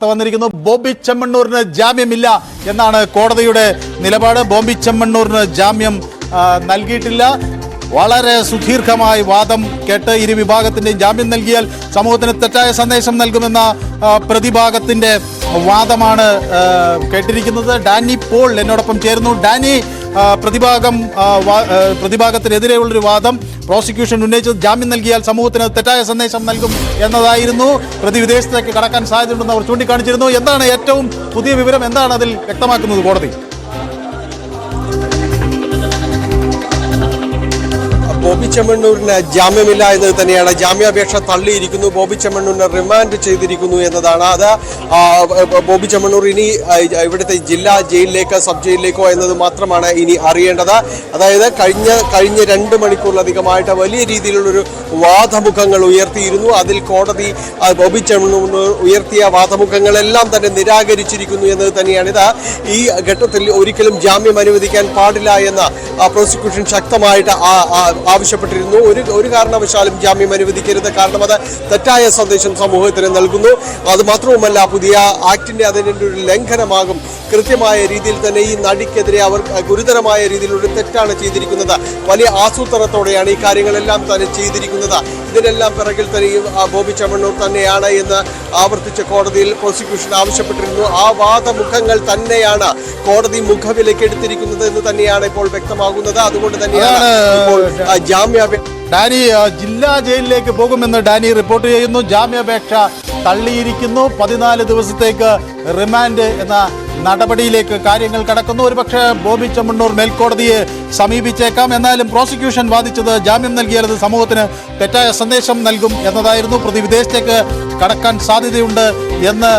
വന്നിരിക്കുന്നു. ബോബി ചെമ്മണ്ണൂരിന് ജാമ്യമില്ല എന്നാണ് കോടതിയുടെ നിലപാട്. ബോബി ചെമ്മണ്ണൂരിന് ജാമ്യം നൽകിയിട്ടില്ല. വളരെ സുദീർഘമായി വാദം കേട്ട് ഇരു വിഭാഗത്തിൻ്റെയും ജാമ്യം നൽകിയാൽ സമൂഹത്തിന് തെറ്റായ സന്ദേശം നൽകുമെന്ന പ്രതിഭാഗത്തിൻ്റെ വാദമാണ് കേട്ടിരിക്കുന്നത്. ഡാനി പോൾ എന്നോടൊപ്പം ചേരുന്നു. ഡാനി, പ്രതിഭാഗത്തിനെതിരെയുള്ളൊരു വാദം പ്രോസിക്യൂഷൻ ഉന്നയിച്ചത് ജാമ്യം നൽകിയാൽ സമൂഹത്തിന് തെറ്റായ സന്ദേശം നൽകും എന്നതായിരുന്നു. പ്രതി വിദേശത്തേക്ക് കടക്കാൻ സാധ്യതയുണ്ടെന്ന് അവർ ചൂണ്ടിക്കാണിച്ചിരുന്നു. എന്താണ് ഏറ്റവും പുതിയ വിവരം? എന്താണ് അതിൽ വ്യക്തമാക്കുന്നത് കോടതി? ബോബി ചെമ്മണ്ണൂരിന് ജാമ്യമില്ല എന്നത് തന്നെയാണ്. ജാമ്യാപേക്ഷ തള്ളിയിരിക്കുന്നു. ബോബി ചെമ്മണ്ണൂരിനെ റിമാൻഡ് ചെയ്തിരിക്കുന്നു എന്നതാണ്. അത് ബോബി ചെമ്മണ്ണൂർ ഇനി ഇവിടുത്തെ ജില്ലാ ജയിലിലേക്ക് സബ് ജയിലിലേക്കോ എന്നത് മാത്രമാണ് ഇനി അറിയേണ്ടത്. അതായത് കഴിഞ്ഞ 2 മണിക്കൂറിലധികമായിട്ട് വലിയ രീതിയിലുള്ളൊരു വാദമുഖങ്ങൾ ഉയർത്തിയിരുന്നു. അതിൽ കോടതി ബോബി ചെമ്മണ്ണൂർ ഉയർത്തിയ വാദമുഖങ്ങളെല്ലാം തന്നെ നിരാകരിച്ചിരിക്കുന്നു എന്നത് തന്നെയാണ്. ഇത് ഈ ഘട്ടത്തിൽ ഒരിക്കലും ജാമ്യം അനുവദിക്കാൻ പാടില്ല എന്ന് പ്രോസിക്യൂഷൻ ശക്തമായിട്ട് ആവശ്യപ്പെട്ടിരുന്നു. ഒരു കാരണവശാലും ജാമ്യം അനുവദിക്കരുത്, കാരണം അത് തെറ്റായ സന്ദേശം സമൂഹത്തിന് നൽകുന്നു. അതുമാത്രവുമല്ല, പുതിയ ആക്ടിന്റെ അതിൻ്റെ ഒരു ലംഘനമാകും. കൃത്യമായ രീതിയിൽ തന്നെ ഈ നടിക്കെതിരെ അവർ ഗുരുതരമായ രീതിയിലൊരു തെറ്റാണ് ചെയ്തിരിക്കുന്നത്. വലിയ ആസൂത്രണത്തോടെയാണ് ഈ കാര്യങ്ങളെല്ലാം തന്നെ ചെയ്തിരിക്കുന്നത്. ഇതിനെല്ലാം പിറകിൽ തന്നെയും ബോബി ചെമ്മണ്ണൂർ തന്നെയാണ് എന്ന് ആവർത്തിച്ച കോടതിയിൽ പ്രോസിക്യൂഷൻ ആവശ്യപ്പെട്ടിരുന്നു. ആ വാദമുഖങ്ങൾ തന്നെയാണ് കോടതി മുഖവിലേക്ക് എടുത്തിരിക്കുന്നത് എന്ന് തന്നെയാണ് ഇപ്പോൾ വ്യക്തമാകുന്നത്. അതുകൊണ്ട് തന്നെയാണ് ഇപ്പോൾ ഡാനി ജില്ലാ ജയിലിലേക്ക് പോകുമെന്ന് ഡാനി റിപ്പോർട്ട് ചെയ്യുന്നു. ജാമ്യാപേക്ഷ തള്ളിയിരിക്കുന്നു. 14 ദിവസത്തേക്ക് റിമാൻഡ് എന്ന നടപടിയിലേക്ക് കാര്യങ്ങൾ കടക്കുന്നു. ഒരുപക്ഷെ ബോബി ചെമ്മണ്ണൂർ മേൽക്കോടതിയെ സമീപിച്ചേക്കാം. എന്നാലും പ്രോസിക്യൂഷൻ വാദിച്ചത് ജാമ്യം നൽകിയാൽ അത് സമൂഹത്തിന് തെറ്റായ സന്ദേശം നൽകും എന്നതായിരുന്നു. പ്രതി വിദേശത്തേക്ക് കടക്കാൻ സാധ്യതയുണ്ട് എന്ന്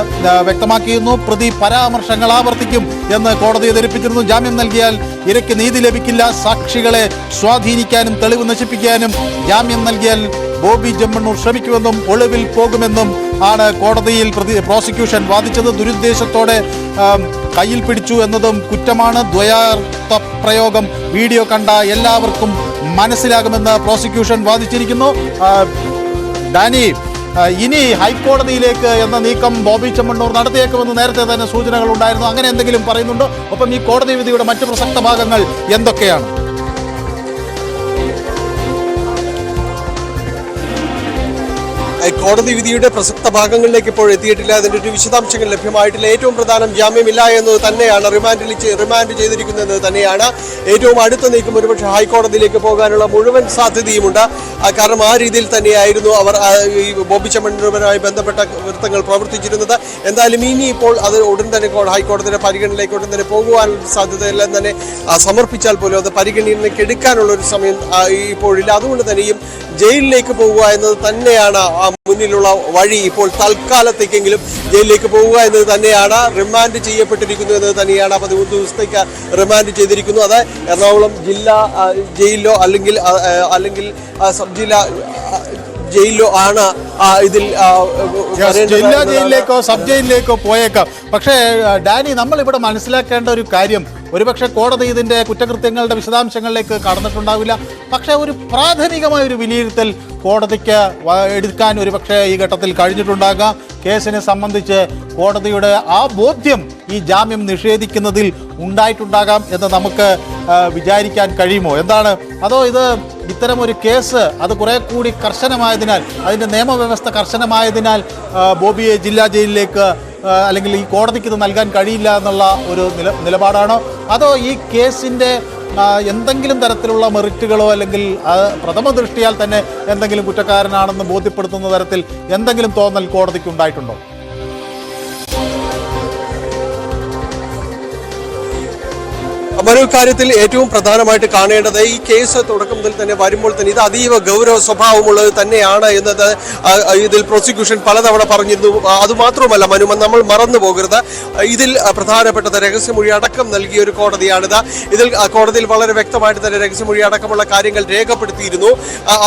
വ്യക്തമാക്കിയിരുന്നു. പ്രതി പരാമർശങ്ങൾ ആവർത്തിക്കും എന്ന് കോടതിയെ ധരിപ്പിച്ചിരുന്നു. ജാമ്യം നൽകിയാൽ ഇരയ്ക്ക് നീതി ലഭിക്കില്ല. സാക്ഷികളെ സ്വാധീനിക്കാനും തെളിവ് നശിപ്പിക്കാനും ജാമ്യം നൽകിയാൽ ബോബി ചെമ്മണ്ണൂർ ശ്രമിക്കുമെന്നും ഒളിവിൽ പോകുമെന്നും ആണ് കോടതിയിൽ പ്രോസിക്യൂഷൻ വാദിച്ചത്. ദുരുദ്ദേശത്തോടെ കയ്യിൽ പിടിച്ചു എന്നതും കുറ്റമാണ്. ദ്വയാർത്ഥ പ്രയോഗം വീഡിയോ കണ്ട എല്ലാവർക്കും മനസ്സിലാകുമെന്ന് പ്രോസിക്യൂഷൻ വാദിച്ചിരിക്കുന്നു. ഡാനി, ഇനി ഹൈക്കോടതിയിലേക്ക് എന്ന നീക്കം ബോബി ചെമ്മണ്ണൂർ നടത്തിയേക്കുമെന്ന് നേരത്തെ തന്നെ സൂചനകൾ ഉണ്ടായിരുന്നു. അങ്ങനെ എന്തെങ്കിലും പറയുന്നുണ്ടോ? ഒപ്പം ഈ കോടതി വിധിയുടെ മറ്റ് പ്രസക്ത ഭാഗങ്ങൾ എന്തൊക്കെയാണ്? കോടതി വിധിയുടെ പ്രസക്ത ഭാഗങ്ങളിലേക്ക് ഇപ്പോൾ എത്തിയിട്ടില്ല. അതിൻ്റെ ഒരു വിശദാംശങ്ങൾ ലഭ്യമായിട്ടില്ല. ഏറ്റവും പ്രധാനം ജാമ്യമില്ല എന്നത് തന്നെയാണ്. റിമാൻഡ് ചെയ്തിരിക്കുന്നത് തന്നെയാണ്. ഏറ്റവും അടുത്ത നീക്കം ഒരുപക്ഷെ ഹൈക്കോടതിയിലേക്ക് പോകാനുള്ള മുഴുവൻ സാധ്യതയുമുണ്ട്. കാരണം ആ രീതിയിൽ തന്നെയായിരുന്നു അവർ ഈ ബോബി ചെമ്മണ്ണൂരുമായി ബന്ധപ്പെട്ട വൃത്തങ്ങൾ പ്രവർത്തിച്ചിരുന്നത്. എന്തായാലും ഇനിയിപ്പോൾ അത് ഉടൻ തന്നെ ഹൈക്കോടതിയുടെ പരിഗണനയിലേക്ക് ഉടൻ തന്നെ പോകുവാനുള്ള സാധ്യതയെല്ലാം തന്നെ സമർപ്പിച്ചാൽ പോലും അത് പരിഗണനയ്ക്ക് എടുക്കാനുള്ള ഒരു സമയം ഇപ്പോഴില്ല. അതുകൊണ്ട് തന്നെയും ജയിലിലേക്ക് പോകുക എന്നത് തന്നെയാണ് മുന്നിലുള്ള വഴി. ഇപ്പോൾ തൽക്കാലത്തേക്കെങ്കിലും ജയിലിലേക്ക് പോവുക എന്നത് തന്നെയാണ്. റിമാൻഡ് ചെയ്യപ്പെട്ടിരിക്കുന്നു എന്നത് തന്നെയാണ്. 13 ദിവസത്തേക്ക് റിമാൻഡ് ചെയ്തിരിക്കുന്നു. അത് എറണാകുളം ജില്ലാ ജയിലിലോ അല്ലെങ്കിൽ സബ് ജില്ലാ ജയിലിലോ ആണ് ഇതിൽ ജില്ലാ ജയിലിലേക്കോ സബ് ജയിലിലേക്കോ പോയേക്കാം. പക്ഷേ ഡാനി, നമ്മളിവിടെ മനസ്സിലാക്കേണ്ട ഒരു കാര്യം, ഒരുപക്ഷെ കോടതി ഇതിൻ്റെ കുറ്റകൃത്യങ്ങളുടെ വിശദാംശങ്ങളിലേക്ക് കടന്നിട്ടുണ്ടാവില്ല. പക്ഷേ ഒരു പ്രാഥമികമായ ഒരു വിലയിരുത്തൽ കോടതിക്ക് എടുക്കാൻ ഒരുപക്ഷെ ഈ ഘട്ടത്തിൽ കഴിഞ്ഞിട്ടുണ്ടാകാം. കേസിനെ സംബന്ധിച്ച് കോടതിയുടെ ആ ബോധ്യം ഈ ജാമ്യം നിഷേധിക്കുന്നതിൽ ഉണ്ടായിട്ടുണ്ടാകാം എന്ന് നമുക്ക് വിചാരിക്കാൻ കഴിയുമോ? എന്താണ്? അതോ ഇത് ഇത്തരമൊരു കേസ് അത് കുറെ കൂടി കർശനമായതിനാൽ, അതിൻ്റെ നിയമവ്യവസ്ഥ കർശനമായതിനാൽ ബോബിയെ ജില്ലാ ജയിലിലേക്ക് അല്ലെങ്കിൽ ഈ കോടതിക്ക് ഇത് നൽകാൻ കഴിയില്ല എന്നുള്ള ഒരു നിലപാടാണോ? അതോ ഈ കേസിൻ്റെ എന്തെങ്കിലും തരത്തിലുള്ള മെറിറ്റുകളോ അല്ലെങ്കിൽ പ്രഥമ ദൃഷ്ടിയാൽ തന്നെ എന്തെങ്കിലും കുറ്റക്കാരനാണെന്ന് ബോധ്യപ്പെടുത്തുന്ന തരത്തിൽ എന്തെങ്കിലും തോന്നൽ കോടതിക്ക് ഉണ്ടായിട്ടുണ്ടോ? മറ്റൊരു കാര്യത്തിൽ ഏറ്റവും പ്രധാനമായിട്ട് കാണേണ്ടത്, ഈ കേസ് തുടക്കം മുതൽ തന്നെ വരുമ്പോൾ തന്നെ ഇത് അതീവ ഗൗരവ സ്വഭാവമുള്ളത് തന്നെയാണ് എന്നത് ഇതിൽ പ്രോസിക്യൂഷൻ പലതവണ പറഞ്ഞിരുന്നു. അതുമാത്രമല്ല മനു, നമ്മൾ മറന്നു പോകരുത്, ഇതിൽ പ്രധാനപ്പെട്ടത് രഹസ്യമൊഴി അടക്കം നൽകിയ ഒരു കോടതിയാണിത്. ഇതിൽ കോടതിയിൽ വളരെ വ്യക്തമായിട്ട് തന്നെ രഹസ്യമൊഴി അടക്കമുള്ള കാര്യങ്ങൾ രേഖപ്പെടുത്തിയിരുന്നു.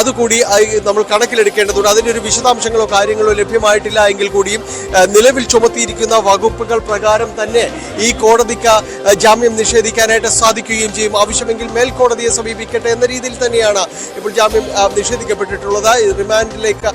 അതുകൂടി നമ്മൾ കണക്കിലെടുക്കേണ്ടതുണ്ട്. അതിൻ്റെ ഒരു വിശദാംശങ്ങളോ കാര്യങ്ങളോ ലഭ്യമായിട്ടില്ല എങ്കിൽ കൂടിയും നിലവിൽ ചുമത്തിയിരിക്കുന്ന വകുപ്പുകൾ പ്രകാരം തന്നെ ഈ കോടതിക്ക് ജാമ്യം നിഷേധിക്കാനായിട്ട് സാധിക്കുകയും ചെയ്യും. ആവശ്യമെങ്കിൽ മേൽക്കോടതിയെ സമീപിക്കട്ടെ എന്ന രീതിയിൽ തന്നെയാണ് ഇപ്പോൾ ജാമ്യം നിഷേധിക്കപ്പെട്ടിട്ടുള്ളത്. റിമാൻഡിലേക്ക്